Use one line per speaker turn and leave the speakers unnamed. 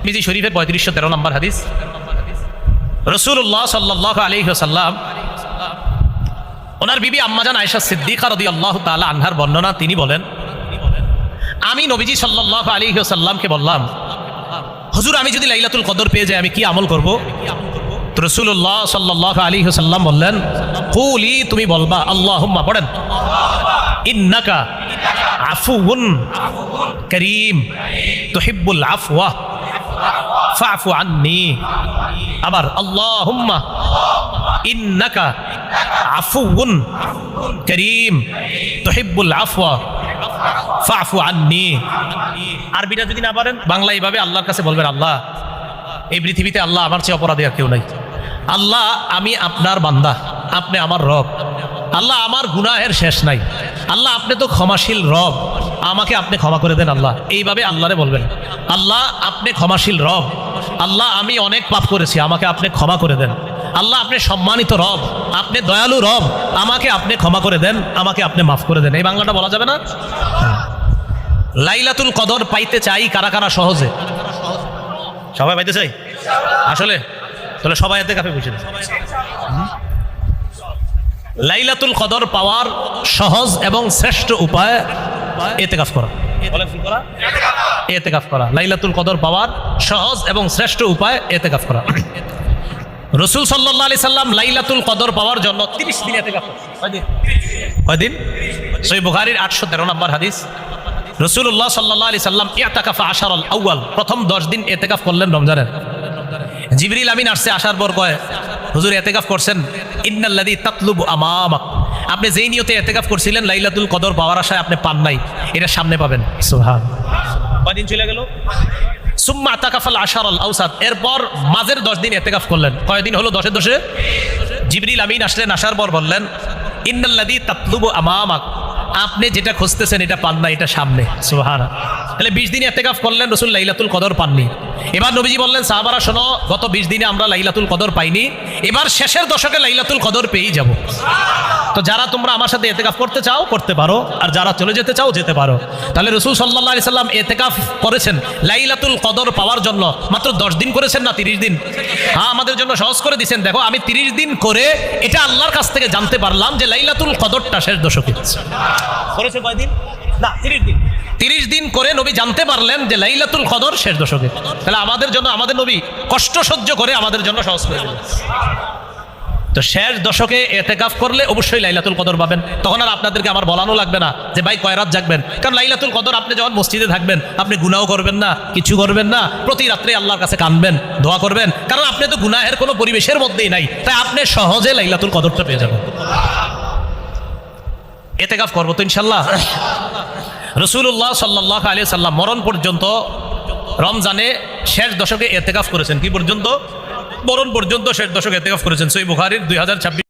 তিরমিজি শরীফের 3513 নম্বর হাদিস। রাসূলুল্লাহ সাল্লাল্লাহু আলাইহি ওয়াসাল্লাম ওনার বিবি আম্মাজান আয়েশা সিদ্দিকা রাদিয়াল্লাহু তাআলা আনহার বর্ণনা, তিনি বলেন, আমি নবীজি সাল্লাল্লাহু আলাইহি ওয়াসাল্লামকে বললাম, হুজুর আমি যদি লাইলাতুল কদর পেয়ে যাই আমি কি আমল করব? তো রাসূলুল্লাহ সাল্লাল্লাহু আলাইহি ওয়াসাল্লাম বললেন, কুলি, তুমি বলবা আল্লাহুম্মা, পড়েন, ইন্নাকা আফুউন কারীম তুহিব্বুল আফওয়া ফাফু আন্নি। আবার আল্লাহুম্মা ইন্নাকা আফুউন কারীম তুহিব্বুল আফওয়া ফাফু আন্নি। আরবিটা যদি না পারেন বাংলা এইভাবে আল্লাহর কাছে বলবেন, আল্লাহ এই পৃথিবীতে আল্লাহ আমার চেয়ে অপরাধী আর কেউ নাই। আল্লাহ আমি আপনার বান্দা, আপনি আমার রব। আল্লাহ আমার গুনাহের শেষ নাই। আল্লাহ আপনি তো ক্ষমাশীল রব, আমাকে আপনি ক্ষমা করে দেন। আল্লাহ এইভাবে আল্লাহরে বলবেন, আল্লাহ আপনি ক্ষমাশীল রব, আল্লাহ আমি অনেক পাপ করেছি, আমাকে আপনি ক্ষমা করে দেন। আল্লাহ আপনি সম্মানিত রব, আপনি দয়ালু রব, আমাকে আপনি ক্ষমা করে দেন, আমাকে আপনি মাফ করে দেন। এই বাংলাটা বলা যাবে না? লাইলাতুল কদর পাইতে চাই কারা কারা সহজে? সবাই পাইতে চাই আসলে? তাহলে সবাই ইতিকাফে বসে। লাইলাতুল কদর পাওয়ার সহজ এবং শ্রেষ্ঠ উপায় ইতিকাফ করা। বলেন কি করা? ইতিকাফ করা। লাইলাতুল কদর পাওয়ার সহজ এবং শ্রেষ্ঠ উপায় ইতিকাফ করা। রাসূল সাল্লাল্লাহু আলাইহি সাল্লাম লাইলাতুল কদর পাওয়ার জন্য 30 দিন ইতিকাফ করছেন। কয়দিন? সহিহ বুখারীর 813 নম্বর হাদিস। রাসূলুল্লাহ সাল্লাল্লাহু আলাইহি সাল্লাম ইতাকাফা আশারাল আউয়াল, প্রথম 10 দিন ইতিকাফ করলেন রমজানের। জিবরিল আমিন আসছে, আসার পর কয়, হুজুর ইতিকাফ করছেন, ইন্নাল্লাযী তাতলুবু আমামাক, আপনি যেই নিয়তে ইতিকাফ করছিলেন লাইলাতুল কদর পাওয়ার আশায় আপনি পান নাই, এটা সামনে পাবেন। সুবহানাল্লাহ। কয়দিন চলে গেল? সুম্মা আতাকাফাল আশারাল আওসাত, এরপর মাঝের 10 দিন ইতিকাফ করলেন। কয়দিন হলো? 10-এ জিবরিল আমিন আসলেন, আসার পর বললেন, ইন্নাল্লাযী তাতলুবু আমামাক, আপনি যেটা খুঁজতেছেন এটা পান না, এটা সামনে। সুবহানাল্লাহ। তাহলে 20 দিন ইতিকাফ করলেন, রাসূল লাইলাতুল কদর পাননি। এবার নবীজি বললেন, সাহাবারা শোনো, গত 20 দিনে আমরা লাইলাতুল কদর পাইনি, এবার শেষের দশকে লাইলাতুল কদর পেয়েই যাব। তো যারা তোমরা আমার সাথে ইতিকাফ করতে চাও করতে পারো, আর যারা চলে যেতে চাও যেতে পারো। তাহলে রাসূল সাল্লাল্লাহু আলাইহি সাল্লাম ইতিকাফ করেছেন লাইলাতুল কদর পাওয়ার জন্য, মাত্র 10 দিন করেছেন না 30 দিন? হ্যাঁ, আমাদের জন্য সহজ করে দিয়েছেন। দেখো, আমি 30 দিন করে এটা আল্লাহর কাছ থেকে জানতে পারলাম যে লাইলাতুল কদরটা শেষ দশকে করেছে। কয়দিন? না, 30 দিন। 30 দিন করে নবী জানতে পারলেন যে লাইলাতুল কদর শেষ দশকে। তাহলে আমাদের জন্য আমাদের নবী কষ্ট সহ্য করে আমাদের জন্য সহজ করে দিলেন। তো শেষ দশকে ইতিকাফ করলে অবশ্যই লাইলাতুল কদর পাবেন। তখন আর আপনাদেরকে আমার বলানো লাগবে না যে ভাই কয় রাত জাগবেন, কারণ লাইলাতুল কদর আপনি যখন মসজিদে থাকবেন আপনি গুনাহ করবেন না, কিছু করবেন না, প্রতি রাত্রে আল্লাহর কাছে কাঁদবেন, দোয়া করবেন, কারণ আপনি তো গুনাহের কোনো পরিবেশের মধ্যেই নাই, তাই আপনি সহজে লাইলাতুল কদরটা পেয়ে যাবেন। ইতিকাফ করবো তো ইনশাআল্লাহ। রাসূলুল্লাহ সাল্লাল্লাহু আলাইহি সাল্লাম মরণ পর্যন্ত রমজানে শেষ দশকে ইতিকাফ করেছেন। কি পর্যন্ত? মরণ পর্যন্ত শেষ দশকে ইতিকাফ করেছেন। সহিহ বুখারীর 2026